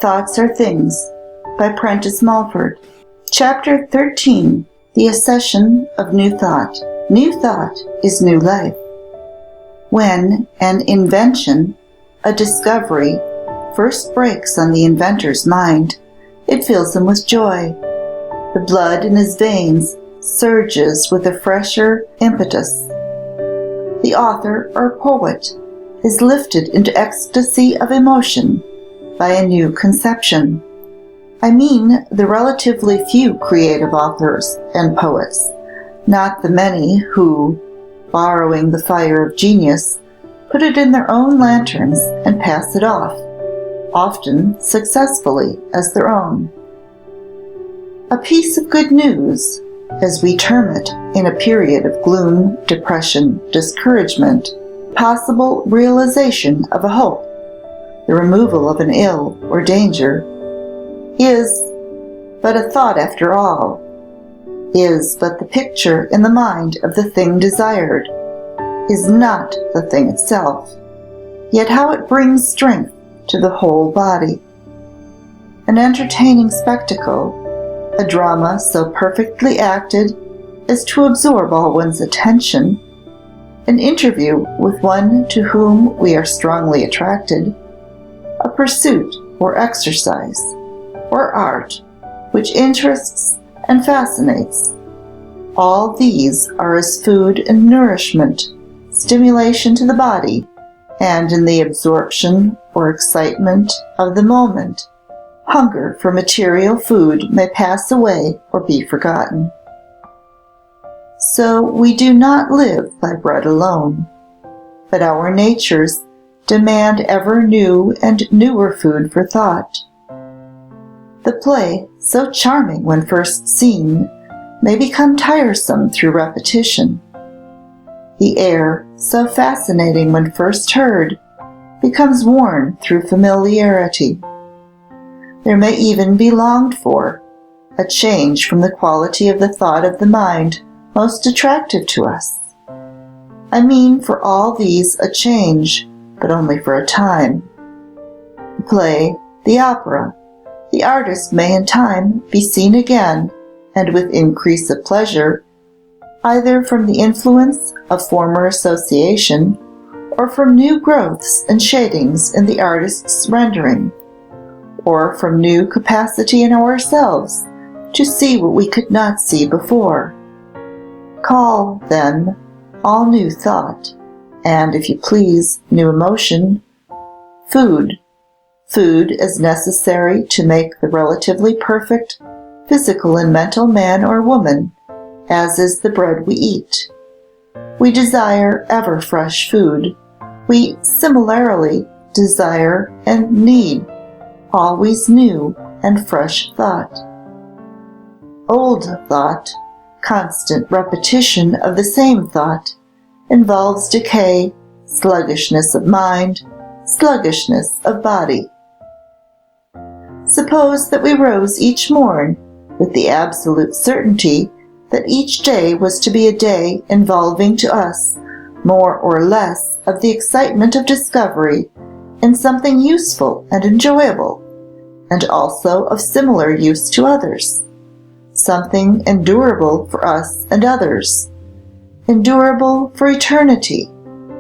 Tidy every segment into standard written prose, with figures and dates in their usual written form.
Thoughts Are Things by Prentice Mulford. Chapter 13. The Accession of New Thought. New thought is new life. When an invention, a discovery, first breaks on the inventor's mind, it fills him with joy. The blood in his veins surges with a fresher impetus. The author or poet is lifted into ecstasy of emotion by a new conception. I mean the relatively few creative authors and poets, not the many who, borrowing the fire of genius, put it in their own lanterns and pass it off, often successfully, as their own. A piece of good news, as we term it in a period of gloom, depression, discouragement, possible realization of a hope, the removal of an ill or danger, is but a thought after all, is but the picture in the mind of the thing desired, is not the thing itself, yet how it brings strength to the whole body. An entertaining spectacle, a drama so perfectly acted as to absorb all one's attention, an interview with one to whom we are strongly attracted, a pursuit or exercise, or art, which interests and fascinates. All these are as food and nourishment, stimulation to the body, and in the absorption or excitement of the moment, hunger for material food may pass away or be forgotten. So we do not live by bread alone, but our natures demand ever new and newer food for thought. The play, so charming when first seen, may become tiresome through repetition. The air, so fascinating when first heard, becomes worn through familiarity. There may even be longed for, a change from the quality of the thought of the mind most attractive to us. I mean for all these a change, but only for a time. The play, the opera, the artist may in time be seen again, and with increase of pleasure, either from the influence of former association, or from new growths and shadings in the artist's rendering, or from new capacity in ourselves to see what we could not see before. Call, then, all new thought, and, if you please, new emotion, food. Food as necessary to make the relatively perfect physical and mental man or woman, as is the bread we eat. We desire ever fresh food. We similarly desire and need always new and fresh thought. Old thought, constant repetition of the same thought, involves decay, sluggishness of mind, sluggishness of body. Suppose that we rose each morn with the absolute certainty that each day was to be a day involving to us more or less of the excitement of discovery in something useful and enjoyable, and also of similar use to others, something endurable for us and others, endurable for eternity,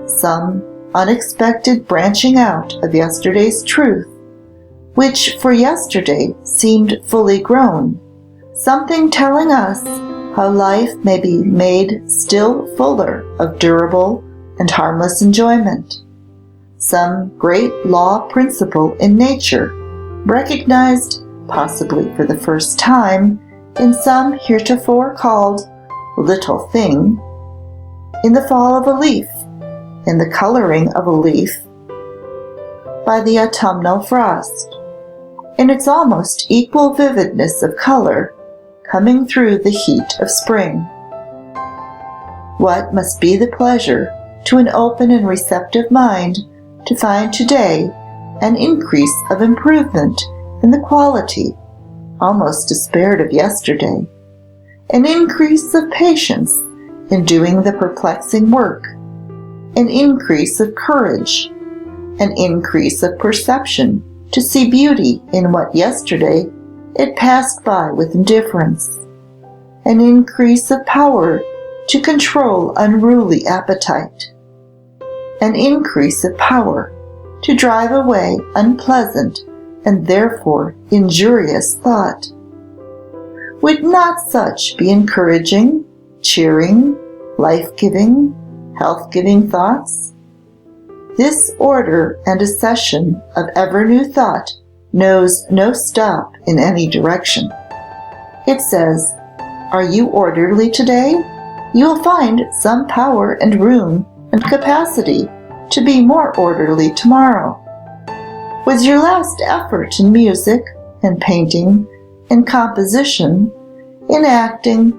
some unexpected branching out of yesterday's truth, which for yesterday seemed fully grown, something telling us how life may be made still fuller of durable and harmless enjoyment, some great law principle in nature, recognized, possibly for the first time, in some heretofore called little thing, in the fall of a leaf, in the coloring of a leaf, by the autumnal frost, in its almost equal vividness of color, coming through the heat of spring. What must be the pleasure to an open and receptive mind to find today an increase of improvement in the quality, almost despaired of yesterday, an increase of patience in doing the perplexing work, an increase of courage, an increase of perception to see beauty in what yesterday it passed by with indifference, an increase of power to control unruly appetite, an increase of power to drive away unpleasant and therefore injurious thought. Would not such be encouraging, cheering, life-giving, health-giving thoughts? This order and accession of ever-new thought knows no stop in any direction. It says, "Are you orderly today? You will find some power and room and capacity to be more orderly tomorrow." Was your last effort in music, in painting, in composition, in acting,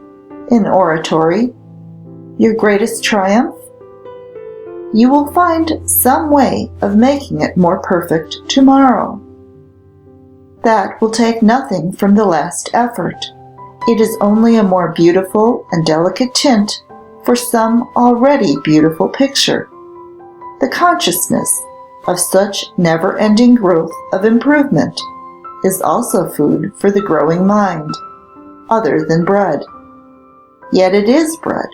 in oratory, your greatest triumph? You will find some way of making it more perfect tomorrow. That will take nothing from the last effort. It is only a more beautiful and delicate tint for some already beautiful picture. The consciousness of such never-ending growth of improvement is also food for the growing mind, other than bread. Yet it is bread.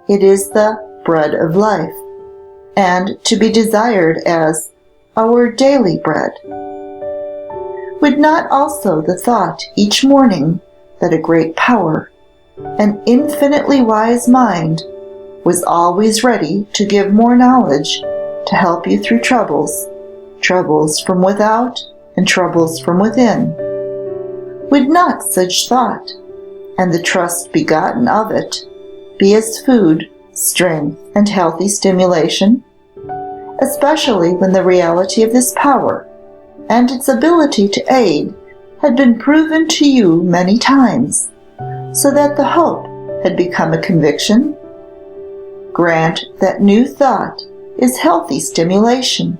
It is the bread of life, and to be desired as our daily bread. Would not also the thought each morning that a great power, an infinitely wise mind, was always ready to give more knowledge to help you through troubles from without and troubles from within? Would not such thought, and the trust begotten of it, be as food, strength, and healthy stimulation? Especially when the reality of this power and its ability to aid had been proven to you many times, so that the hope had become a conviction? Grant that new thought is healthy stimulation,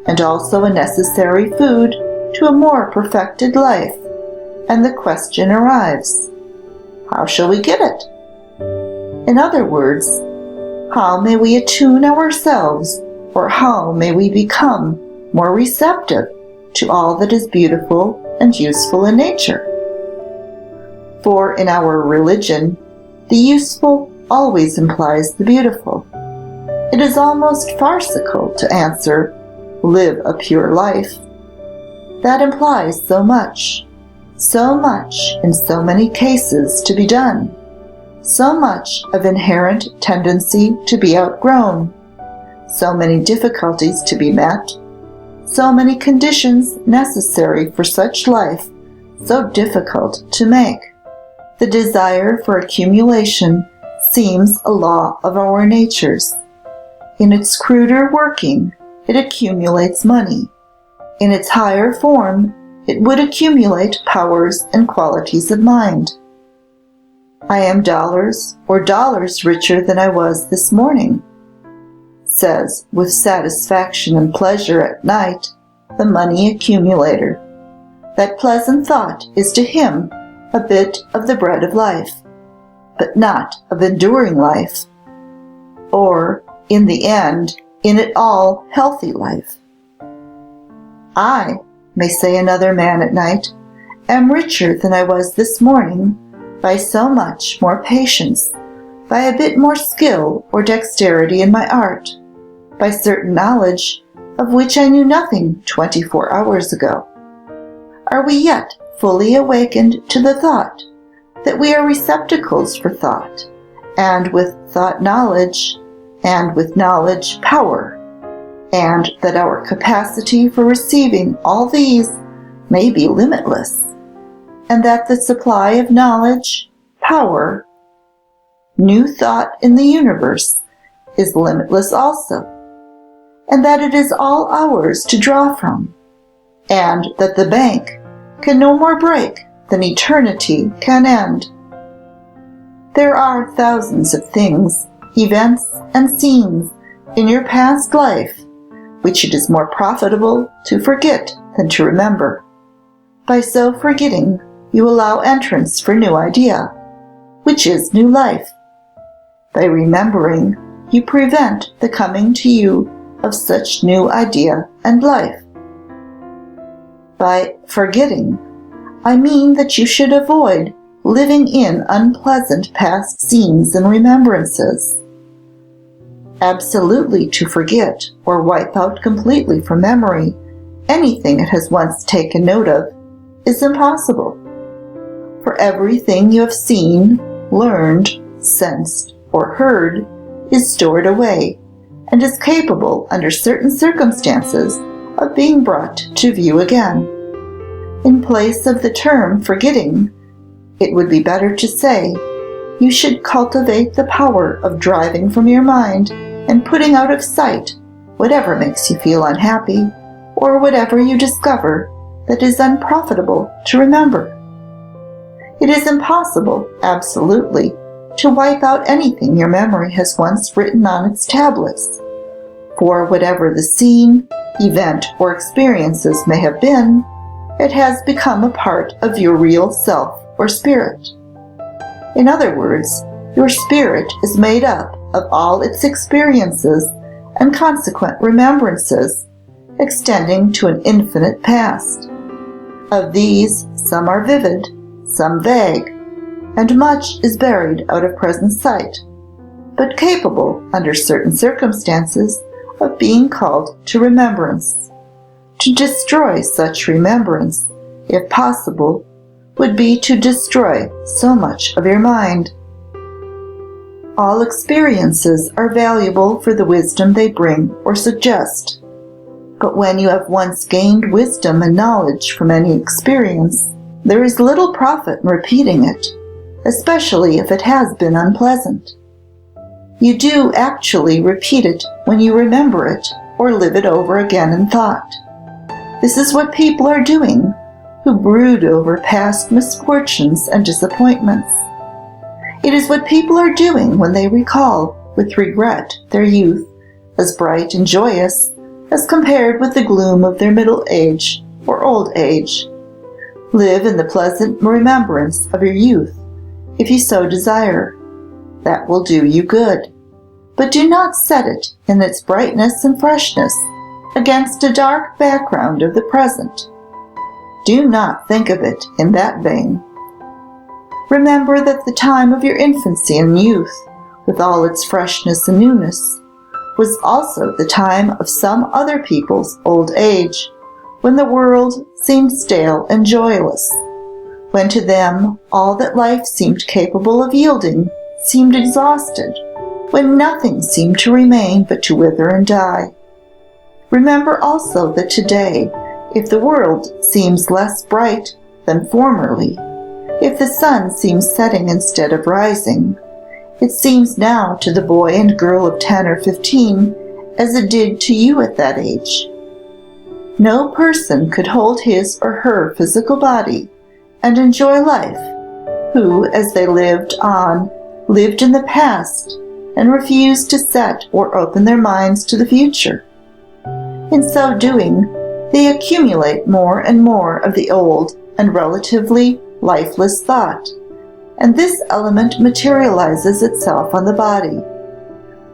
and also a necessary food to a more perfected life, and the question arrives, how shall we get it? In other words, how may we attune ourselves, or how may we become more receptive to all that is beautiful and useful in nature? For in our religion, the useful always implies the beautiful. It is almost farcical to answer, "Live a pure life." That implies so much in so many cases to be done, so much of inherent tendency to be outgrown, so many difficulties to be met, so many conditions necessary for such life so difficult to make. The desire for accumulation seems a law of our natures. In its cruder working, it accumulates money. In its higher form, it would accumulate powers and qualities of mind. "I am dollars richer than I was this morning," says with satisfaction and pleasure at night the money accumulator. That pleasant thought is to him a bit of the bread of life, but not of enduring life, or, in the end, in it all healthy life. "I," may say another man at night, "am richer than I was this morning by so much more patience, by a bit more skill or dexterity in my art, by certain knowledge of which I knew nothing 24 hours ago." Are we yet fully awakened to the thought that we are receptacles for thought, and with thought knowledge, and with knowledge power, and that our capacity for receiving all these may be limitless, and that the supply of knowledge, power, new thought in the universe is limitless also, and that it is all ours to draw from, and that the bank can no more break than eternity can end? There are thousands of things, events, and scenes in your past life which it is more profitable to forget than to remember. By so forgetting, you allow entrance for new idea, which is new life. By remembering, you prevent the coming to you of such new idea and life. By forgetting, I mean that you should avoid living in unpleasant past scenes and remembrances. Absolutely to forget or wipe out completely from memory anything it has once taken note of is impossible. For everything you have seen, learned, sensed, or heard is stored away and is capable, under certain circumstances, of being brought to view again. In place of the term forgetting, it would be better to say, you should cultivate the power of driving from your mind and putting out of sight whatever makes you feel unhappy, or whatever you discover that is unprofitable to remember. It is impossible, absolutely, to wipe out anything your memory has once written on its tablets, for whatever the scene, event, or experiences may have been, it has become a part of your real self or spirit. In other words, your spirit is made up of all its experiences and consequent remembrances, extending to an infinite past. Of these, some are vivid, some vague, and much is buried out of present sight, but capable, under certain circumstances, of being called to remembrance. To destroy such remembrance, if possible, would be to destroy so much of your mind. All experiences are valuable for the wisdom they bring or suggest. But when you have once gained wisdom and knowledge from any experience, there is little profit in repeating it, especially if it has been unpleasant. You do actually repeat it when you remember it or live it over again in thought. This is what people are doing who brood over past misfortunes and disappointments. It is what people are doing when they recall, with regret, their youth as bright and joyous as compared with the gloom of their middle age or old age. Live in the pleasant remembrance of your youth, if you so desire. That will do you good. But do not set it in its brightness and freshness against a dark background of the present. Do not think of it in that vein. Remember that the time of your infancy and youth, with all its freshness and newness, was also the time of some other people's old age, when the world seemed stale and joyless, when to them all that life seemed capable of yielding seemed exhausted, when nothing seemed to remain but to wither and die. Remember also that today, if the world seems less bright than formerly, if the sun seems setting instead of rising, it seems now to the boy and girl of 10 or 15 as it did to you at that age. No person could hold his or her physical body and enjoy life who, as they lived on, lived in the past and refused to set or open their minds to the future. In so doing, they accumulate more and more of the old and relatively lifeless thought, and this element materializes itself on the body.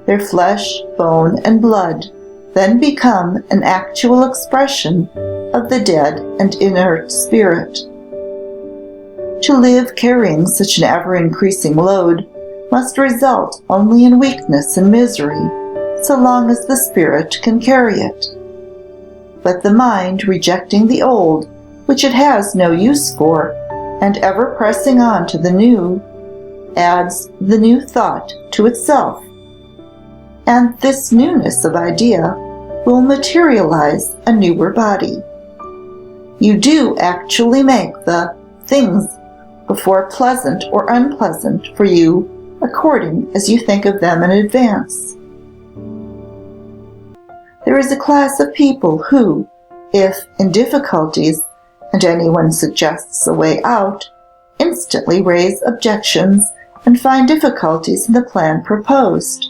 Their flesh, bone, and blood then become an actual expression of the dead and inert spirit. To live carrying such an ever-increasing load must result only in weakness and misery, so long as the spirit can carry it. But the mind, rejecting the old, which it has no use for, and ever pressing on to the new, adds the new thought to itself. And this newness of idea will materialize a newer body. You do actually make the things before pleasant or unpleasant for you according as you think of them in advance. There is a class of people who, if in difficulties and anyone suggests a way out, instantly raise objections and find difficulties in the plan proposed.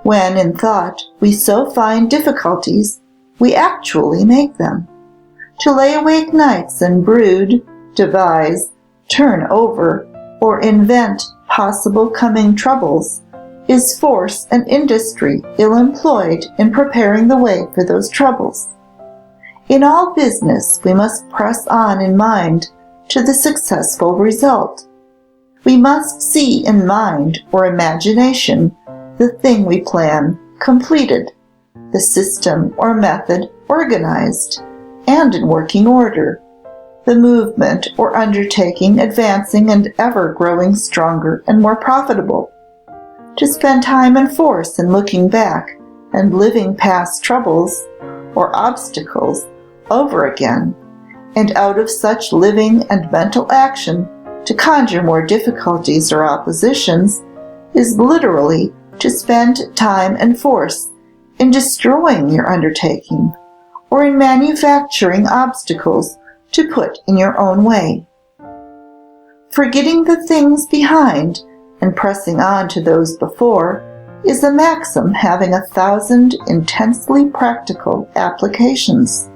When in thought we so find difficulties, we actually make them. To lay awake nights and brood, devise, turn over, or invent possible coming troubles is force and industry ill employed in preparing the way for those troubles. In all business, we must press on in mind to the successful result. We must see in mind or imagination the thing we plan completed, the system or method organized and in working order, the movement or undertaking advancing and ever growing stronger and more profitable. To spend time and force in looking back and living past troubles or obstacles over again, and out of such living and mental action to conjure more difficulties or oppositions, is literally to spend time and force in destroying your undertaking, or in manufacturing obstacles to put in your own way. Forgetting the things behind and pressing on to those before is a maxim having 1,000 intensely practical applications.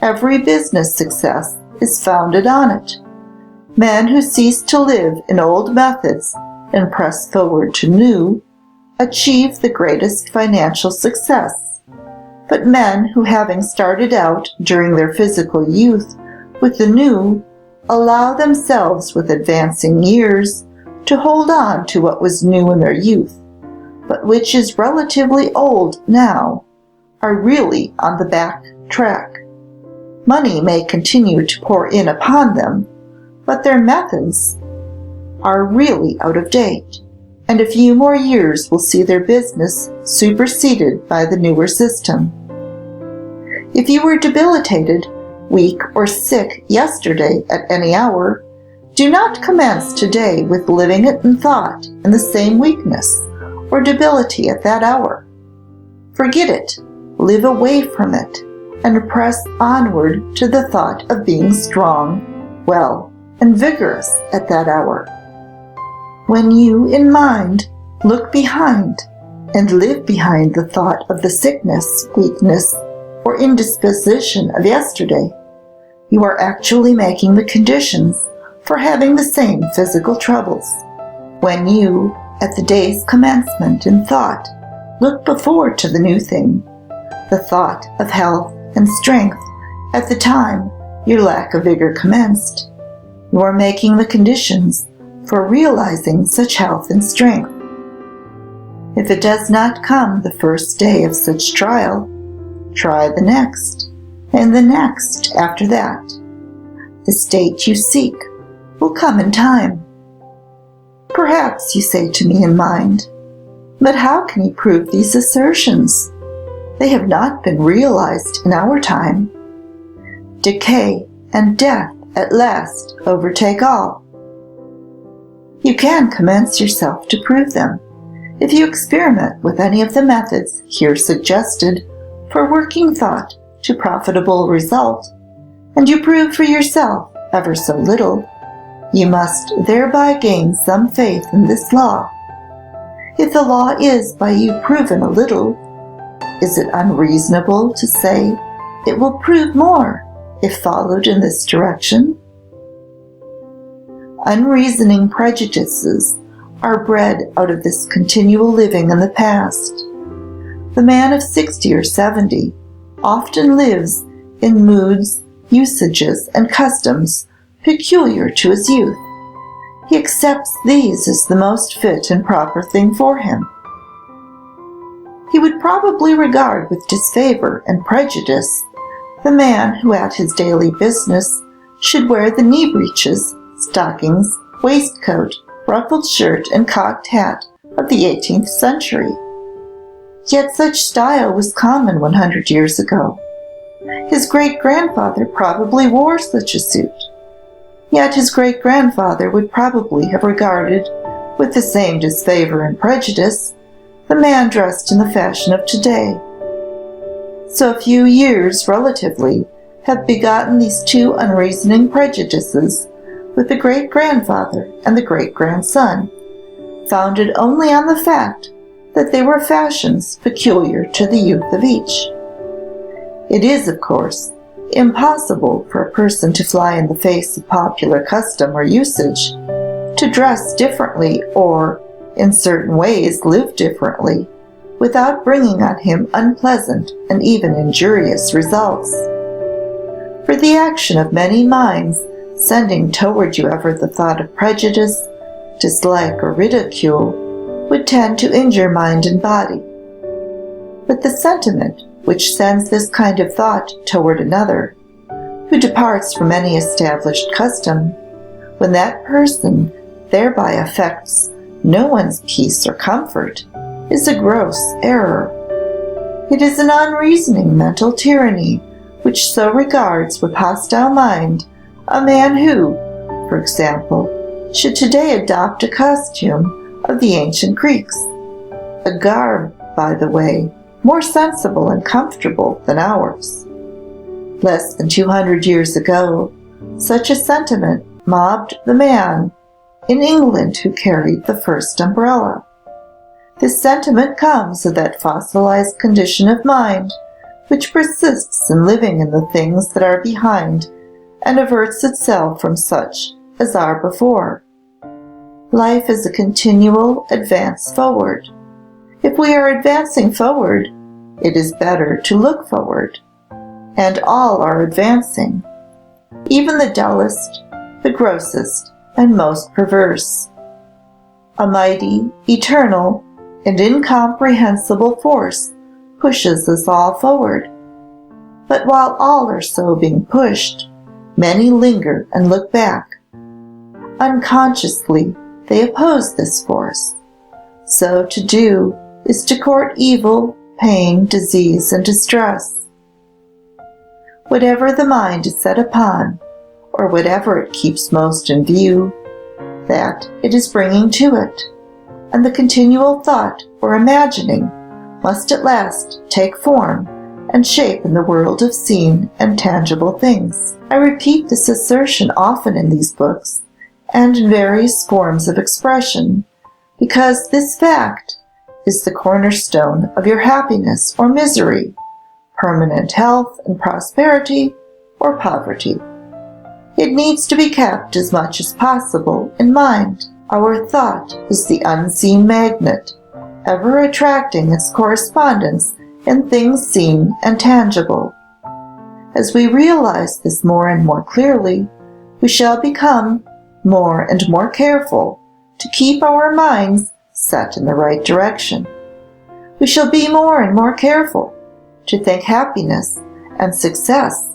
Every business success is founded on it. Men who cease to live in old methods and press forward to new achieve the greatest financial success. But men who, having started out during their physical youth with the new, allow themselves with advancing years to hold on to what was new in their youth, but which is relatively old now, are really on the back track. Money may continue to pour in upon them, but their methods are really out of date, and a few more years will see their business superseded by the newer system. If you were debilitated, weak, or sick yesterday at any hour, do not commence today with living it in thought in the same weakness or debility at that hour. Forget it, live away from it, and press onward to the thought of being strong, well, and vigorous at that hour. When you, in mind, look behind and live behind the thought of the sickness, weakness, or indisposition of yesterday, you are actually making the conditions for having the same physical troubles. When you, at the day's commencement in thought, look before to the new thing, the thought of health and strength at the time your lack of vigor commenced, you are making the conditions for realizing such health and strength. If it does not come the first day of such trial, try the next, and the next after that. The state you seek will come in time. Perhaps you say to me in mind, but how can you prove these assertions? They have not been realized in our time. Decay and death at last overtake all. You can commence yourself to prove them, if you experiment with any of the methods here suggested for working thought to profitable result, and you prove for yourself ever so little, you must thereby gain some faith in this law. If the law is by you proven a little, is it unreasonable to say it will prove more if followed in this direction? Unreasoning prejudices are bred out of this continual living in the past. The man of 60 or 70 often lives in moods, usages, and customs peculiar to his youth. He accepts these as the most fit and proper thing for him. He would probably regard with disfavor and prejudice the man who at his daily business should wear the knee breeches, stockings, waistcoat, ruffled shirt, and cocked hat of the 18th century. Yet such style was common 100 years ago. His great-grandfather probably wore such a suit. Yet his great-grandfather would probably have regarded, with the same disfavor and prejudice, the man dressed in the fashion of today. So a few years, relatively, have begotten these two unreasoning prejudices with the great-grandfather and the great-grandson, founded only on the fact that they were fashions peculiar to the youth of each. It is, of course, impossible for a person to fly in the face of popular custom or usage, to dress differently or, in certain ways, live differently, without bringing on him unpleasant and even injurious results. For the action of many minds, sending toward you ever the thought of prejudice, dislike, or ridicule, would tend to injure mind and body. But the sentiment which sends this kind of thought toward another, who departs from any established custom, when that person thereby affects no one's peace or comfort, is a gross error. It is an unreasoning mental tyranny which so regards with hostile mind a man who, for example, should today adopt a costume of the ancient Greeks, a garb, by the way, more sensible and comfortable than ours. Less than 200 years ago, such a sentiment mobbed the man in England who carried the first umbrella. This sentiment comes of that fossilized condition of mind which persists in living in the things that are behind and averts itself from such as are before. Life is a continual advance forward. If we are advancing forward, it is better to look forward. And all are advancing, even the dullest, the grossest, and most perverse. A mighty, eternal, and incomprehensible force pushes us all forward. But while all are so being pushed, many linger and look back. Unconsciously, they oppose this force. So to do is to court evil, pain, disease, and distress. Whatever the mind is set upon, or whatever it keeps most in view, that it is bringing to it, and the continual thought or imagining must at last take form and shape in the world of seen and tangible things. I repeat this assertion often in these books and in various forms of expression, because this fact is the cornerstone of your happiness or misery, permanent health and prosperity or poverty. It needs to be kept as much as possible in mind. Our thought is the unseen magnet, ever attracting its correspondence in things seen and tangible. As we realize this more and more clearly, we shall become more and more careful to keep our minds set in the right direction. We shall be more and more careful to think happiness and success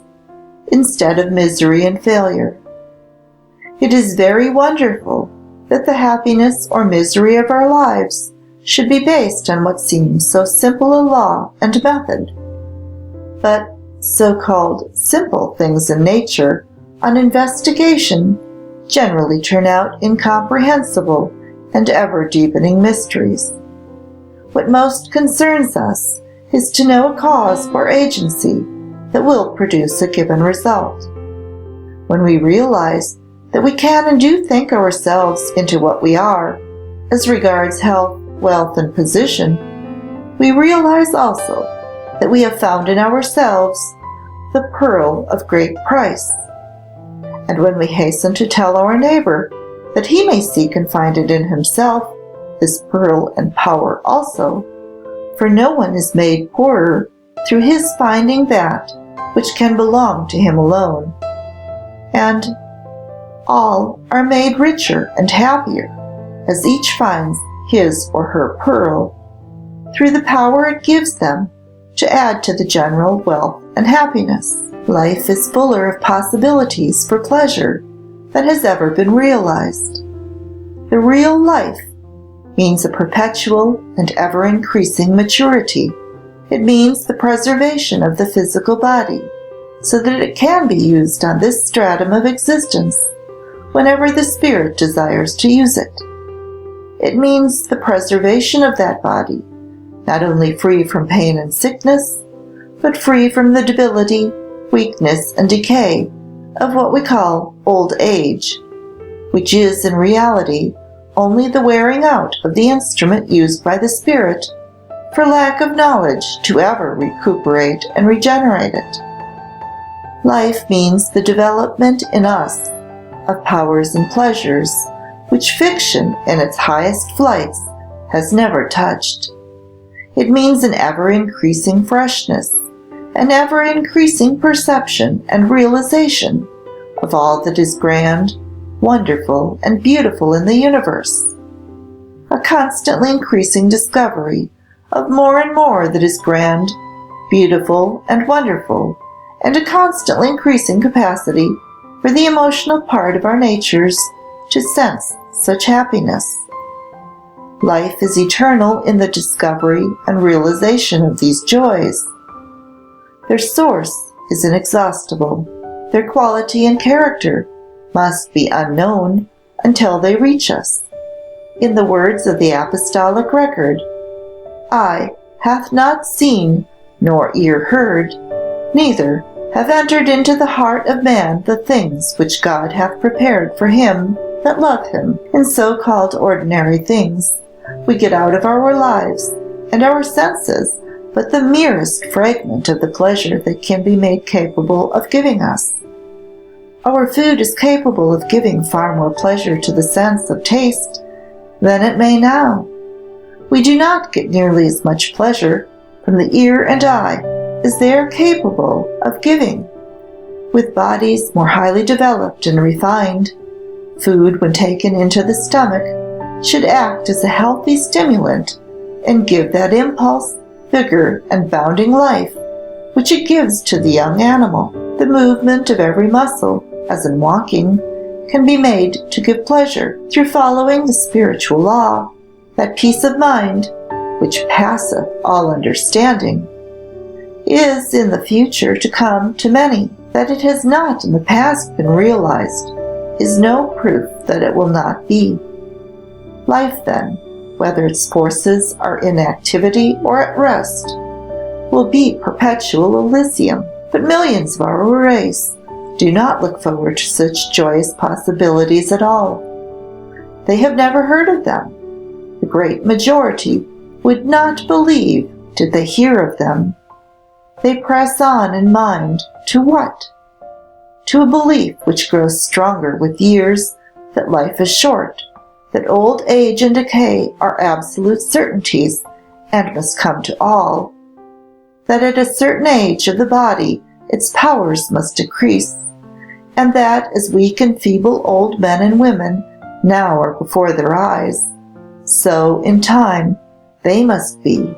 instead of misery and failure. It is very wonderful that the happiness or misery of our lives should be based on what seems so simple a law and method. But so-called simple things in nature, on investigation, generally turn out incomprehensible and ever-deepening mysteries. What most concerns us is to know a cause or agency that will produce a given result. When we realize that we can and do think ourselves into what we are, as regards health, wealth, and position, we realize also that we have found in ourselves the pearl of great price. And when we hasten to tell our neighbor that he may seek and find it in himself, this pearl and power also, for no one is made poorer through his finding that which can belong to him alone, and all are made richer and happier as each finds his or her pearl, through the power it gives them to add to the general wealth and happiness. Life is fuller of possibilities for pleasure than has ever been realized. The real life means a perpetual and ever-increasing maturity. It means the preservation of the physical body, so that it can be used on this stratum of existence whenever the spirit desires to use it. It means the preservation of that body, not only free from pain and sickness, but free from the debility, weakness, and decay of what we call old age, which is in reality only the wearing out of the instrument used by the spirit for lack of knowledge to ever recuperate and regenerate it. Life means the development in us of powers and pleasures which fiction in its highest flights has never touched. It means an ever-increasing freshness, an ever-increasing perception and realization of all that is grand, wonderful, and beautiful in the universe. A constantly increasing discovery of more and more that is grand, beautiful, and wonderful, and a constantly increasing capacity for the emotional part of our natures to sense such happiness. Life is eternal in the discovery and realization of these joys. Their source is inexhaustible. Their quality and character must be unknown until they reach us. In the words of the apostolic record, "Eye hath not seen, nor ear heard, neither have entered into the heart of man the things which God hath prepared for him that love him." In so-called ordinary things, we get out of our lives and our senses but the merest fragment of the pleasure that can be made capable of giving us. Our food is capable of giving far more pleasure to the sense of taste than it may now. We do not get nearly as much pleasure from the ear and eye as they are capable of giving. With bodies more highly developed and refined, food, when taken into the stomach, should act as a healthy stimulant and give that impulse, vigor, and bounding life which it gives to the young animal. The movement of every muscle, as in walking, can be made to give pleasure through following the spiritual law, that peace of mind which passeth all understanding. Is in the future to come to many. That it has not in the past been realized is no proof that it will not be. Life, then, whether its forces are in activity or at rest, will be perpetual Elysium. But millions of our race do not look forward to such joyous possibilities at all. They have never heard of them. The great majority would not believe did they hear of them. They press on in mind to what? To a belief which grows stronger with years that life is short, that old age and decay are absolute certainties and must come to all, that at a certain age of the body its powers must decrease, and that as weak and feeble old men and women now are before their eyes, so in time they must be,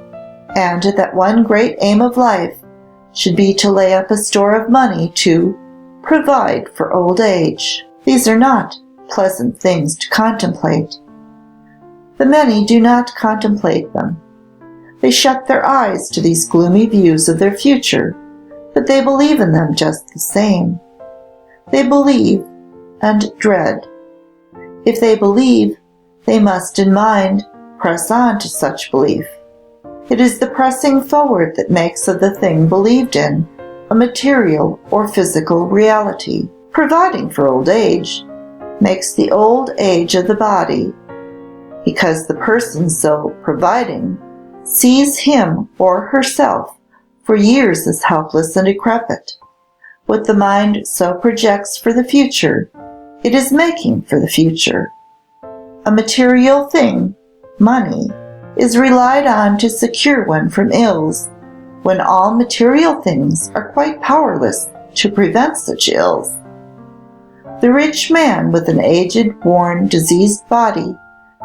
and that one great aim of life should be to lay up a store of money to provide for old age. These are not pleasant things to contemplate. The many do not contemplate them. They shut their eyes to these gloomy views of their future, but they believe in them just the same. They believe and dread. If they believe, they must in mind press on to such belief. It is the pressing forward that makes of the thing believed in a material or physical reality. Providing for old age makes the old age of the body, because the person so providing sees him or herself for years as helpless and decrepit. What the mind so projects for the future, it is making for the future. A material thing, money, is relied on to secure one from ills, when all material things are quite powerless to prevent such ills. The rich man with an aged, worn, diseased body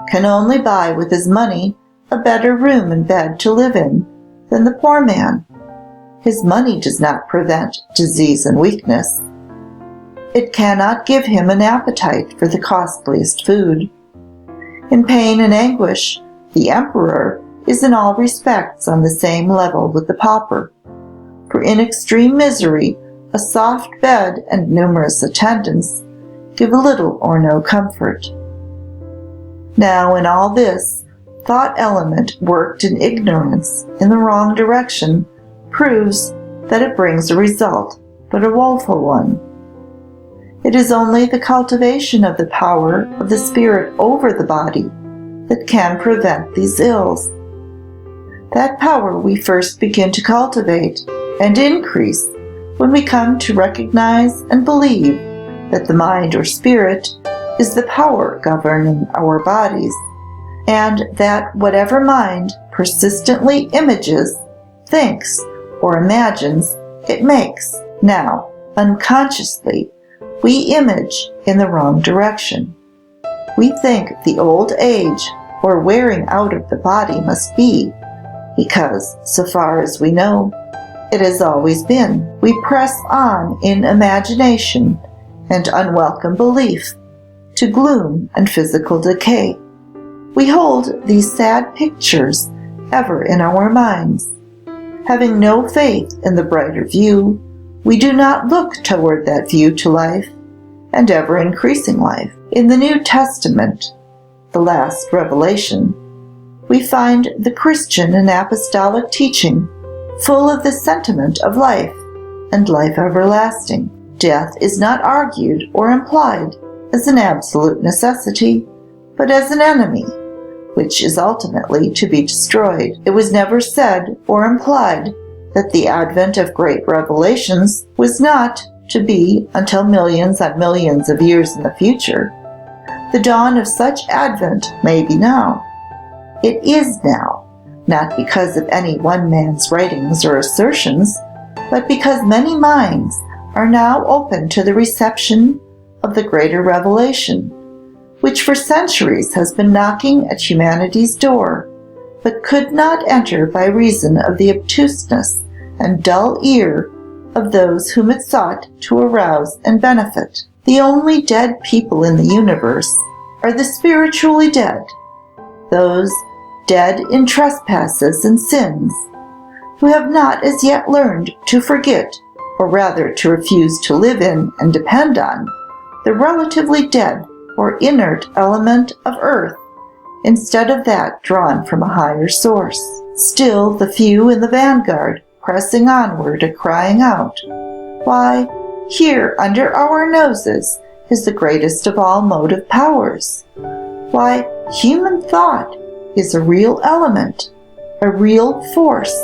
can only buy with his money a better room and bed to live in than the poor man. His money does not prevent disease and weakness. It cannot give him an appetite for the costliest food. In pain and anguish, the emperor is in all respects on the same level with the pauper, for in extreme misery a soft bed and numerous attendants give little or no comfort. Now in all this, thought element worked in ignorance in the wrong direction proves that it brings a result, but a woeful one. It is only the cultivation of the power of the spirit over the body that can prevent these ills. That power we first begin to cultivate and increase when we come to recognize and believe that the mind or spirit is the power governing our bodies, and that whatever mind persistently images, thinks, or imagines, it makes. Now, unconsciously, we image in the wrong direction. We think the old age or wearing out of the body must be, because, so far as we know, it has always been. We press on in imagination and unwelcome belief to gloom and physical decay. We hold these sad pictures ever in our minds. Having no faith in the brighter view, we do not look toward that view to life, and ever-increasing life. In the New Testament, the last revelation, we find the Christian and apostolic teaching full of the sentiment of life and life everlasting. Death is not argued or implied as an absolute necessity, but as an enemy, which is ultimately to be destroyed. It was never said or implied that the advent of great revelations was not to be until millions and millions of years in the future. The dawn of such advent may be now. It is now, not because of any one man's writings or assertions, but because many minds are now open to the reception of the greater revelation, which for centuries has been knocking at humanity's door, but could not enter by reason of the obtuseness and dull ear of those whom it sought to arouse and benefit. The only dead people in the universe are the spiritually dead, those dead in trespasses and sins, who have not as yet learned to forget, or rather to refuse to live in and depend on, the relatively dead or inert element of earth, instead of that drawn from a higher source. Still the few in the vanguard, pressing onward and crying out, "Why, here under our noses is the greatest of all motive powers. Why, human thought is a real element, a real force,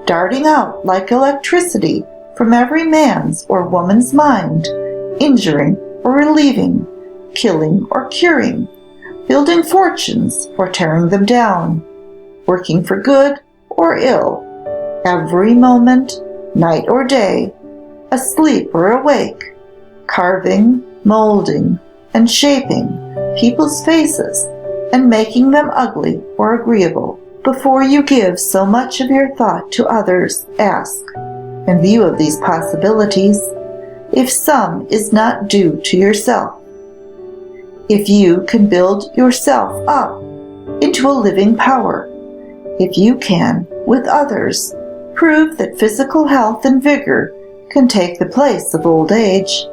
darting out like electricity from every man's or woman's mind, injuring or relieving, killing or curing, building fortunes or tearing them down, working for good or ill, every moment, night or day, asleep or awake, carving, molding, and shaping people's faces and making them ugly or agreeable. Before you give so much of your thought to others, ask, in view of these possibilities, if some is not due to yourself. If you can build yourself up into a living power, if you can, with others, prove that physical health and vigor can take the place of old age,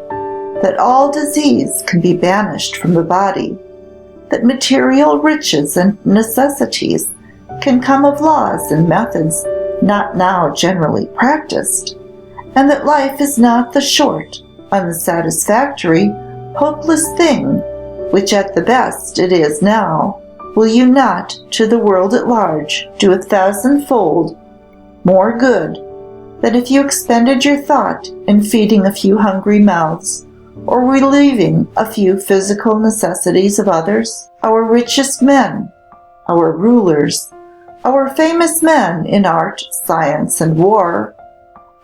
that all disease can be banished from the body, that material riches and necessities can come of laws and methods not now generally practiced, and that life is not the short, unsatisfactory, hopeless thing which at the best it is now, will you not to the world at large do 1,000-fold more good than if you expended your thought in feeding a few hungry mouths or relieving a few physical necessities of others? Our richest men, our rulers, our famous men in art, science, and war,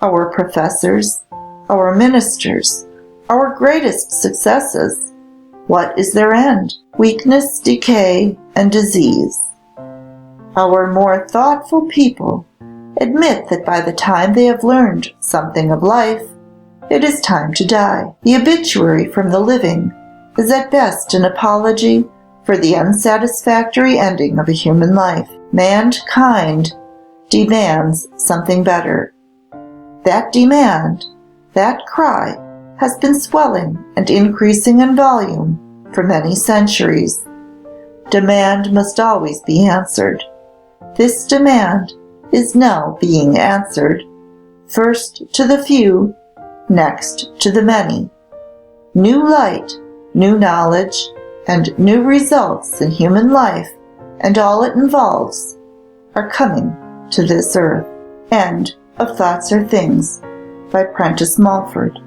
our professors, our ministers, our greatest successes, what is their end? Weakness, decay, and disease. Our more thoughtful people admit that by the time they have learned something of life, it is time to die. The obituary from the living is at best an apology for the unsatisfactory ending of a human life. Mankind demands something better. That demand, that cry, has been swelling and increasing in volume for many centuries. Demand must always be answered. This demand is now being answered, first to the few, next to the many. New light, new knowledge, and new results in human life and all it involves are coming to this earth. End of Thoughts Are Things by Prentice Mulford.